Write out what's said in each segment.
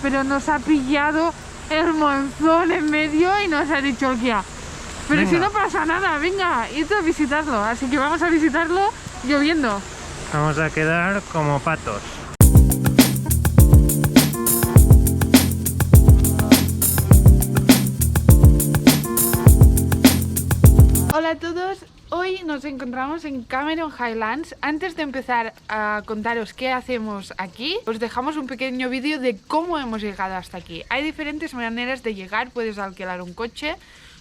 pero nos ha pillado el monzón en medio y nos ha dicho el guía. Pero venga, si no pasa nada, venga, id a visitarlo. Así que vamos a visitarlo lloviendo. Vamos a quedar como patos. Hola a todos, hoy nos encontramos en Cameron Highlands. Antes de empezar a contaros qué hacemos aquí, os dejamos un pequeño vídeo de cómo hemos llegado hasta aquí. Hay diferentes maneras de llegar, puedes alquilar un coche,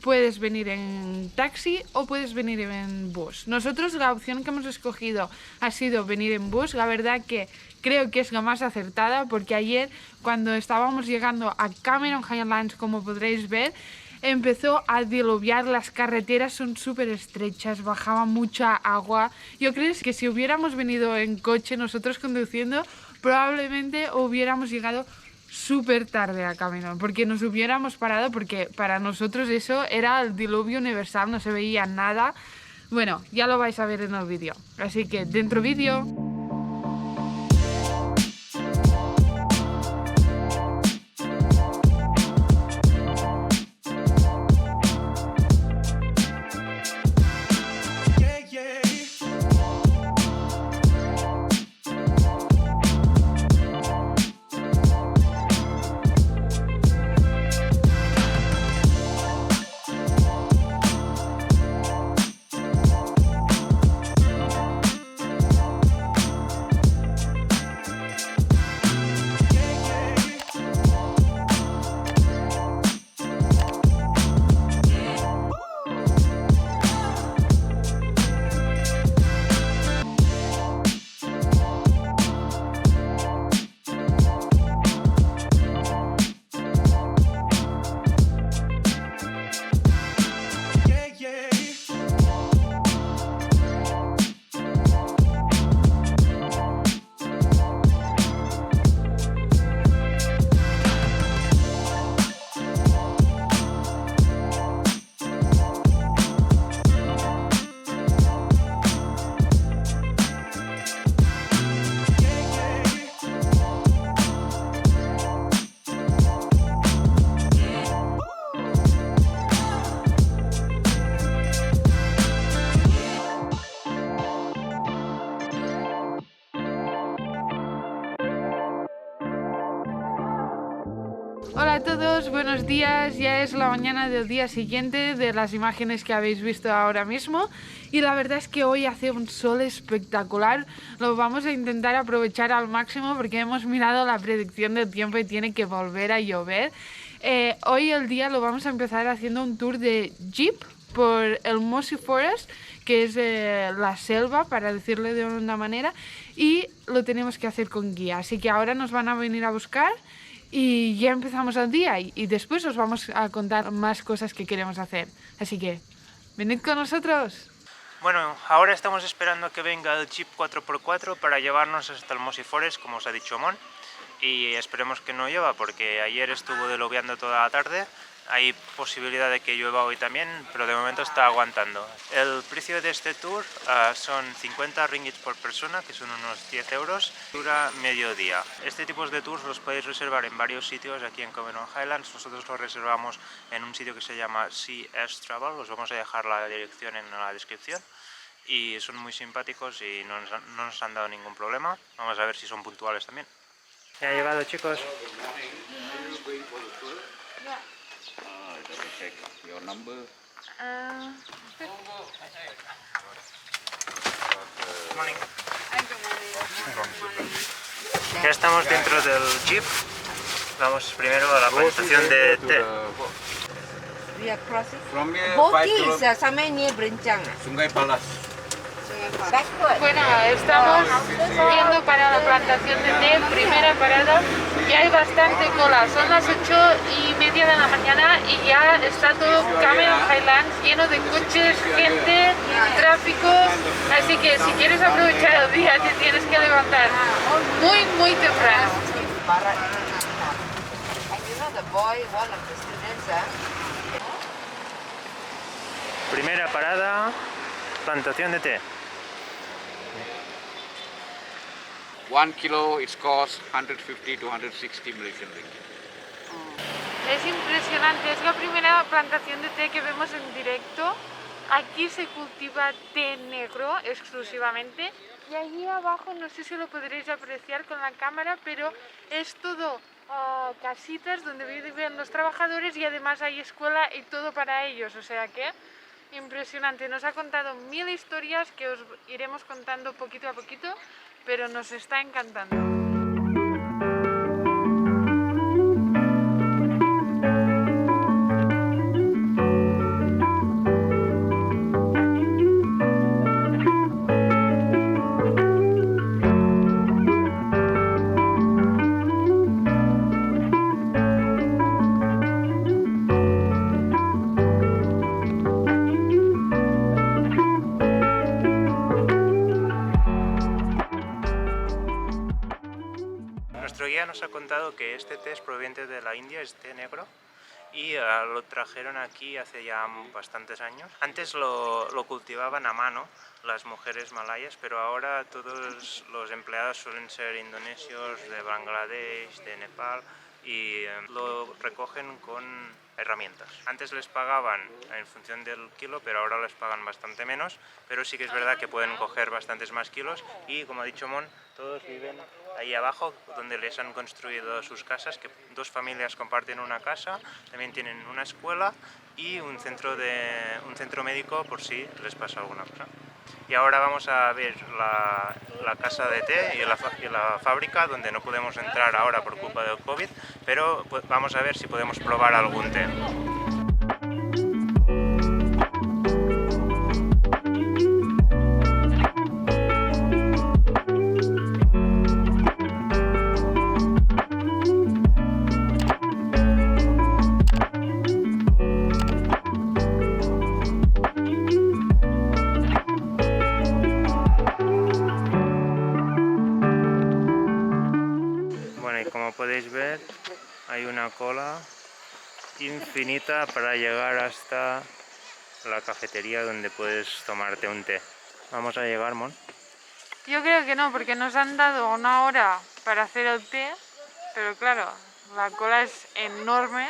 puedes venir en taxi o puedes venir en bus. Nosotros la opción que hemos escogido ha sido venir en bus. La verdad que creo que es la más acertada porque ayer cuando estábamos llegando a Cameron Highlands, como podréis ver, empezó a diluviar, las carreteras son súper estrechas, bajaba mucha agua. Yo creo que si hubiéramos venido en coche, nosotros conduciendo, probablemente hubiéramos llegado súper tarde a Cameron, porque nos hubiéramos parado, porque para nosotros eso era el diluvio universal, no se veía nada. Bueno, ya lo vais a ver en el vídeo, así que dentro vídeo. Hola a todos, buenos días. Ya es la mañana del día siguiente de las imágenes que habéis visto ahora mismo y la verdad es que hoy hace un sol espectacular. Lo vamos a intentar aprovechar al máximo porque hemos mirado la predicción del tiempo y tiene que volver a llover. Hoy el día lo vamos a empezar haciendo un tour de jeep por el Mossy Forest, que es la selva, para decirlo de una manera, y lo tenemos que hacer con guía. Así que ahora nos van a venir a buscar y ya empezamos el día y después os vamos a contar más cosas que queremos hacer. Así que, venid con nosotros. Bueno, ahora estamos esperando a que venga el Jeep 4x4 para llevarnos hasta el Mossy Forest, como os ha dicho Mon. Y esperemos que no llueva, porque ayer estuvo diluviando toda la tarde. Hay posibilidad de que llueva hoy también, pero de momento está aguantando. El precio de este tour son 50 ringgits por persona, que son unos 10 euros. Dura medio día. Este tipo de tours los podéis reservar en varios sitios aquí en Cameron Highlands. Nosotros los reservamos en un sitio que se llama CS Travel. Os vamos a dejar la dirección en la descripción. Y son muy simpáticos y no nos han dado ningún problema. Vamos a ver si son puntuales también. Ya ha llegado, chicos. Your number. Morning. Ya estamos dentro del jeep. Vamos primero a la plantación de té. We are crossing. From here, Boki 5 is somewhere near Brencang. Sungai Palas. Backward. Bueno, estamos yendo para la plantación de té, primera parada, y hay bastante cola. Son las 8:30 de la mañana y ya está todo Cameron Highlands lleno de coches, gente, tráfico. Así que si quieres aprovechar el día te tienes que levantar muy temprano. And you know the boy, one of the students, Primera parada, plantación de té. 1 kilo it costs 150 to 160 Malaysian ringgit. Es impresionante, es la primera plantación de té que vemos en directo. Aquí se cultiva té negro exclusivamente y allí abajo, no sé si lo podréis apreciar con la cámara, pero es todo casitas donde viven los trabajadores y además hay escuela y todo para ellos, o sea que impresionante. Nos ha contado 1000 historias que os iremos contando poquito a poquito, pero nos está encantando. Nuestro guía nos ha contado que este té es proveniente de la India, es té negro, y lo trajeron aquí hace ya bastantes años. Antes lo cultivaban a mano las mujeres malayas, pero ahora todos los empleados suelen ser indonesios, de Bangladesh, de Nepal, y lo recogen con herramientas. Antes les pagaban en función del kilo, pero ahora les pagan bastante menos, pero sí que es verdad que pueden coger bastantes más kilos y, como ha dicho Mon, todos viven ahí abajo donde les han construido sus casas, que 2 familias comparten una casa, también tienen una escuela y un centro médico por si les pasa alguna cosa. Y ahora vamos a ver la casa de té y la fábrica, donde no podemos entrar ahora por culpa del COVID, pero vamos a ver si podemos probar algún té. Como podéis ver, hay una cola infinita para llegar hasta la cafetería donde puedes tomarte un té. ¿Vamos a llegar, Mon? Yo creo que no, porque nos han dado 1 hora para hacer el té, pero claro, la cola es enorme,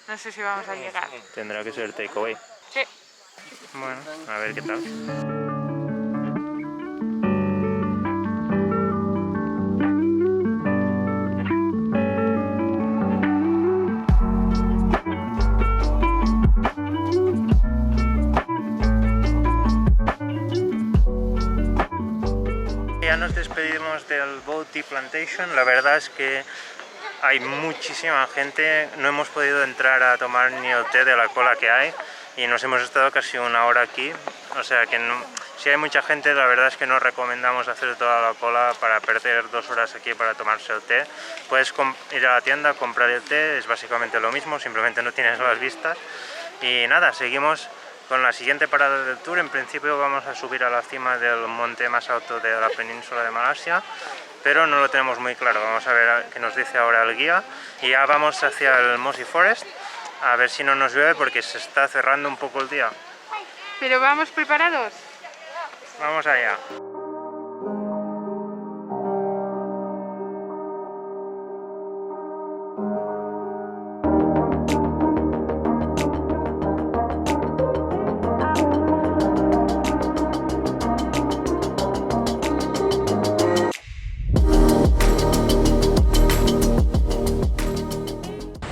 no sé si vamos a llegar. Tendrá que ser takeaway. Sí. Bueno, a ver qué tal. Ya nos despedimos del Bow Tea Plantation. La verdad es que hay muchísima gente, no hemos podido entrar a tomar ni el té de la cola que hay y nos hemos estado casi 1 hora aquí, o sea que no, si hay mucha gente, la verdad es que no recomendamos hacer toda la cola para perder 2 horas aquí para tomarse el té. Puedes ir a la tienda, comprar el té, es básicamente lo mismo, simplemente no tienes las vistas. Y nada, seguimos con la siguiente parada del tour. En principio vamos a subir a la cima del monte más alto de la península de Malasia, pero no lo tenemos muy claro. Vamos a ver qué nos dice ahora el guía. Y ya vamos hacia el Mossi Forest, a ver si no nos llueve porque se está cerrando un poco el día. ¿Pero vamos preparados? Vamos allá.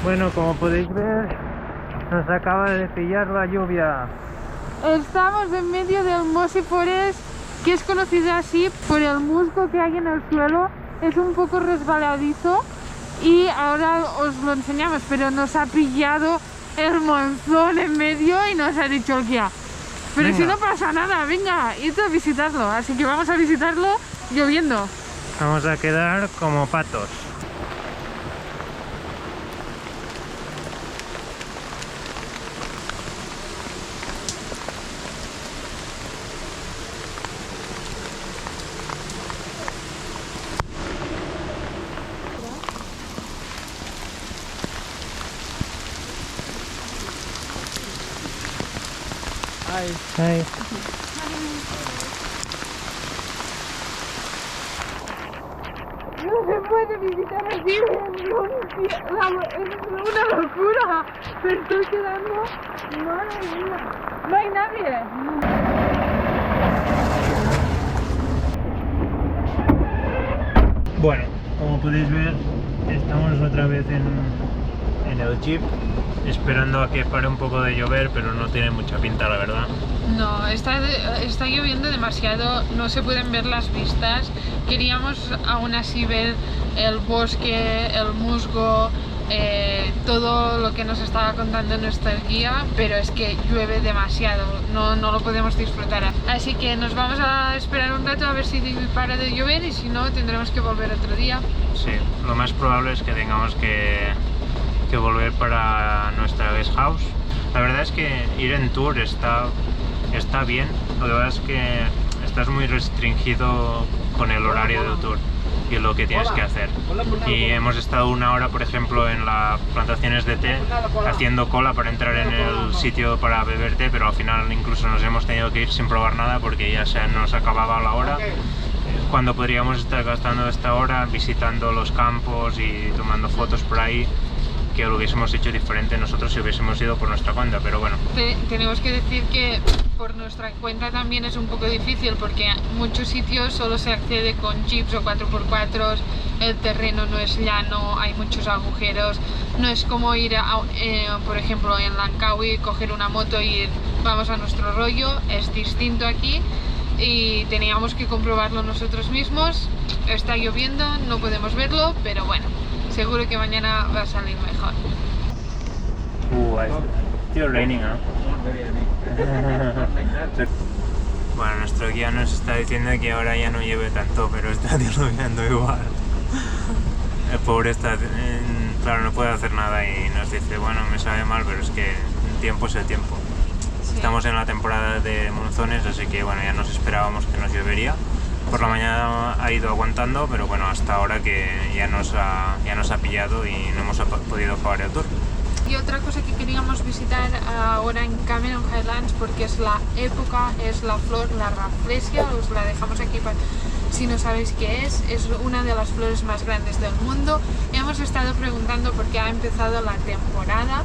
Bueno, como podéis ver, nos acaba de pillar la lluvia. Estamos en medio del Mossi Forest, que es conocido así por el musgo que hay en el suelo. Es un poco resbaladizo y ahora os lo enseñamos, pero nos ha pillado el monzón en medio y nos ha dicho el guía: pero venga, si no pasa nada, venga, id a visitarlo. Así que vamos a visitarlo lloviendo. Vamos a quedar como patos. Hi. puede visitar aquí, es una locura. Me estoy quedando, madre mía, no hay nadie. Bueno, como podéis ver, estamos otra vez en el jeep, esperando a que pare un poco de llover, pero no tiene mucha pinta, la verdad. No, está lloviendo demasiado, no se pueden ver las vistas. Queríamos aún así ver el bosque, el musgo, todo lo que nos estaba contando nuestra guía, pero es que llueve demasiado, no lo podemos disfrutar. Así que nos vamos a esperar un rato a ver si para de llover y si no tendremos que volver otro día. Sí, lo más probable es que tengamos que volver para nuestra guest house. La verdad es que ir en tour está bien, lo que pasa es que estás muy restringido con el horario del tour y lo que tienes que hacer. Y hemos estado una hora, por ejemplo, en las plantaciones de té haciendo cola para entrar en el sitio para beber té, pero al final incluso nos hemos tenido que ir sin probar nada porque ya se nos acababa la hora, cuando podríamos estar gastando esta hora visitando los campos y tomando fotos por ahí, que lo hubiésemos hecho diferente nosotros si hubiésemos ido por nuestra cuenta, pero bueno. Tenemos que decir que por nuestra cuenta también es un poco difícil porque en muchos sitios solo se accede con jeeps o 4x4, el terreno no es llano, hay muchos agujeros, no es como ir por ejemplo en Langkawi, coger una moto y ir, vamos a nuestro rollo, es distinto aquí y teníamos que comprobarlo nosotros mismos. Está lloviendo, no podemos verlo, pero bueno, seguro que mañana va a salir mejor. Still raining, ¿eh? Bueno, nuestro guía nos está diciendo que ahora ya no llueve tanto, pero está diluviando igual. El pobre está, claro, no puede hacer nada y nos dice, bueno, me sabe mal, pero es que el tiempo es el tiempo. Sí. Estamos en la temporada de monzones, así que bueno, ya nos esperábamos que nos llovería. Por la mañana ha ido aguantando, pero bueno, hasta ahora que ya nos ha pillado y no hemos podido acabar el tour. Y otra cosa que queríamos visitar ahora en Cameron Highlands, porque es la época, es la flor, la rafflesia, os la dejamos aquí para si no sabéis qué es una de las flores más grandes del mundo. Hemos estado preguntando por qué ha empezado la temporada.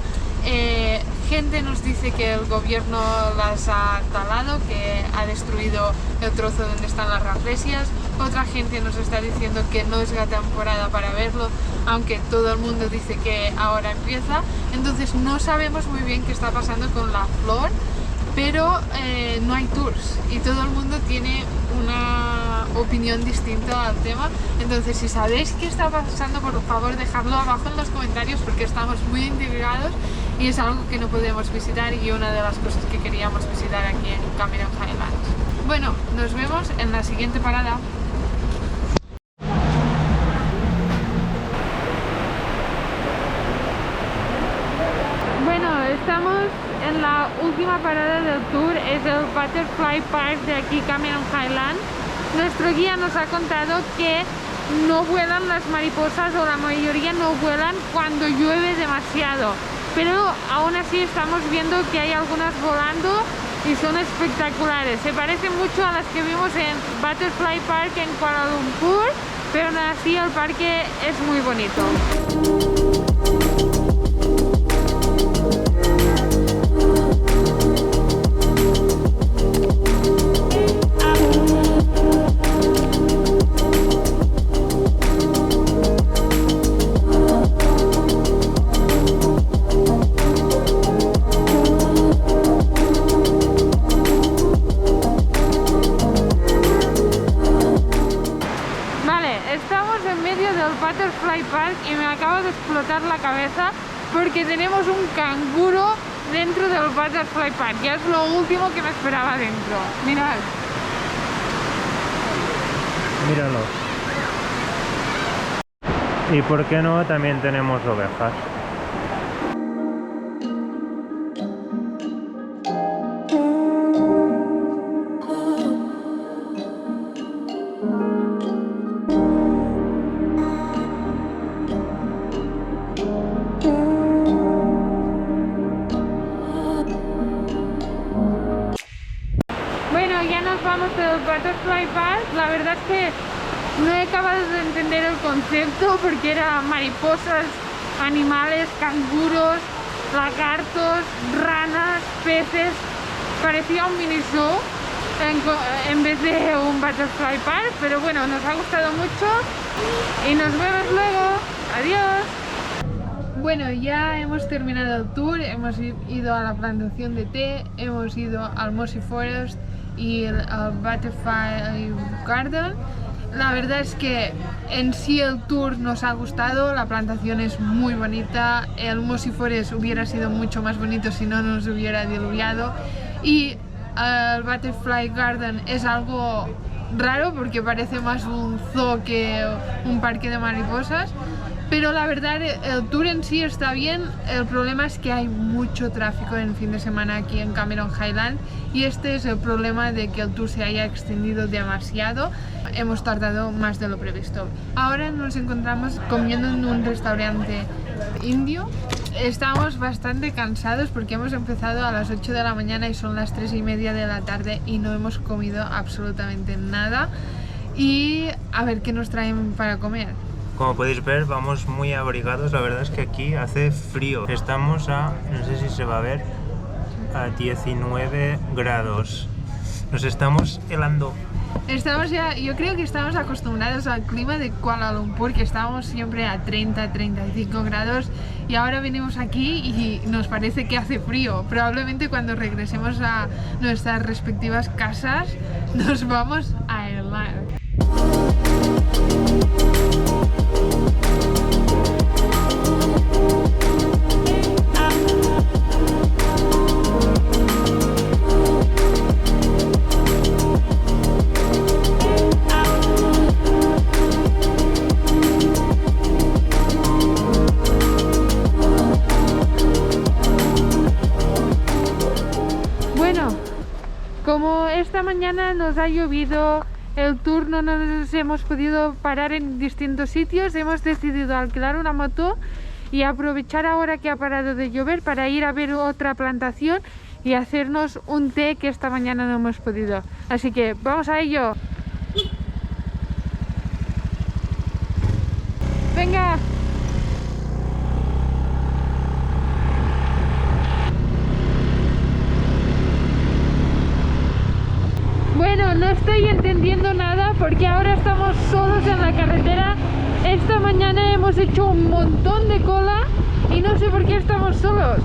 Gente nos dice que el gobierno las ha talado, que ha destruido el trozo donde están las rafflesias. Otra gente nos está diciendo que no es la temporada para verlo, aunque todo el mundo dice que ahora empieza. Entonces no sabemos muy bien qué está pasando con la flor, pero no hay tours y todo el mundo tiene una opinión distinta al tema. Entonces si sabéis qué está pasando, por favor dejadlo abajo en los comentarios, porque estamos muy intrigados y es algo que no podemos visitar y una de las cosas que queríamos visitar aquí en Cameron Highlands. Bueno, nos vemos en la siguiente parada. Bueno, estamos en la última parada del tour, es el Butterfly Park de aquí, Cameron Highlands. Nuestro guía nos ha contado que no vuelan las mariposas, o la mayoría no vuelan cuando llueve demasiado, pero aún así estamos viendo que hay algunas volando y son espectaculares. Se parecen mucho a las que vimos en Butterfly Park en Kuala Lumpur, pero aún así el parque es muy bonito. Butterfly Park y me acaba de explotar la cabeza porque tenemos un canguro dentro del Butterfly Park. Ya es lo último que me esperaba dentro. Mirad. Míralo. ¿Y por qué no también tenemos ovejas? Vamos del Butterfly Park. La verdad es que No he acabado de entender el concepto porque eran mariposas, animales, canguros, lagartos, ranas, peces. Parecía un mini zoo en vez de un butterfly park, pero bueno, nos ha gustado mucho y nos vemos luego. Adiós. Bueno, ya hemos terminado el tour, hemos ido a la plantación de té, hemos ido al Mossy Forest y al Butterfly Garden. La verdad es que en sí el tour nos ha gustado, la plantación es muy bonita, el Mossy Forest hubiera sido mucho más bonito si no nos hubiera diluviado, y el Butterfly Garden es algo raro porque parece más un zoo que un parque de mariposas. Pero la verdad, el tour en sí está bien, el problema es que hay mucho tráfico en el fin de semana aquí en Cameron Highland y este es el problema de que el tour se haya extendido demasiado. Hemos tardado más de lo previsto. Ahora nos encontramos comiendo en un restaurante indio. Estamos bastante cansados porque hemos empezado a las 8 de la mañana y son las 3:30 de la tarde y no hemos comido absolutamente nada. Y a ver qué nos traen para comer. Como podéis ver, vamos muy abrigados, la verdad es que aquí hace frío. Estamos a, no sé si se va a ver, a 19 grados. Nos estamos helando. Estamos ya, yo creo que estamos acostumbrados al clima de Kuala Lumpur, que estábamos siempre a 30-35 grados y ahora venimos aquí y nos parece que hace frío. Probablemente cuando regresemos a nuestras respectivas casas nos vamos a helar. Como esta mañana nos ha llovido, el tour no nos hemos podido parar en distintos sitios, hemos decidido alquilar una moto y aprovechar ahora que ha parado de llover para ir a ver otra plantación y hacernos un té que esta mañana no hemos podido. Así que vamos a ello. ¡Venga! Bueno, no estoy entendiendo nada porque ahora estamos solos en la carretera. Esta mañana hemos hecho un montón de cola y no sé por qué estamos solos.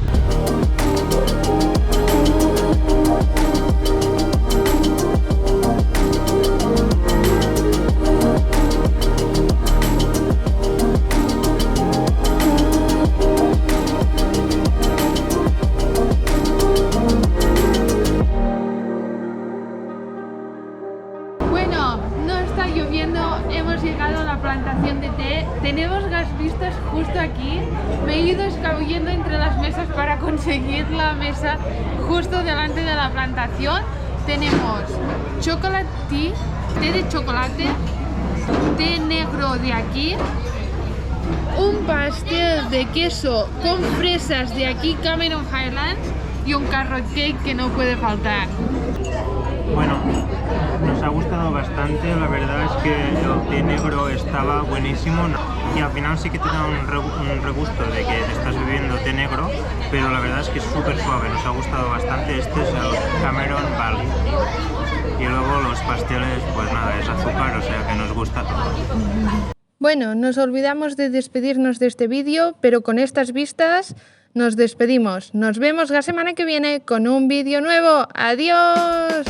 Hemos llegado a la plantación de té, tenemos gas vistas justo aquí, me he ido escabullendo entre las mesas para conseguir la mesa justo delante de la plantación. Tenemos chocolate tea, té de chocolate, té negro de aquí, un pastel de queso con fresas de aquí Cameron Highlands y un carrot cake que no puede faltar. Bueno, nos ha gustado bastante, la verdad es que el té negro estaba buenísimo y al final sí que te da un regusto de que estás bebiendo té negro, pero la verdad es que es súper suave, nos ha gustado bastante. Este es el Cameron Valley y luego los pasteles, pues nada, es azúcar, o sea que nos gusta todo. Bueno, nos olvidamos de despedirnos de este vídeo, pero con estas vistas nos despedimos. Nos vemos la semana que viene con un vídeo nuevo. ¡Adiós!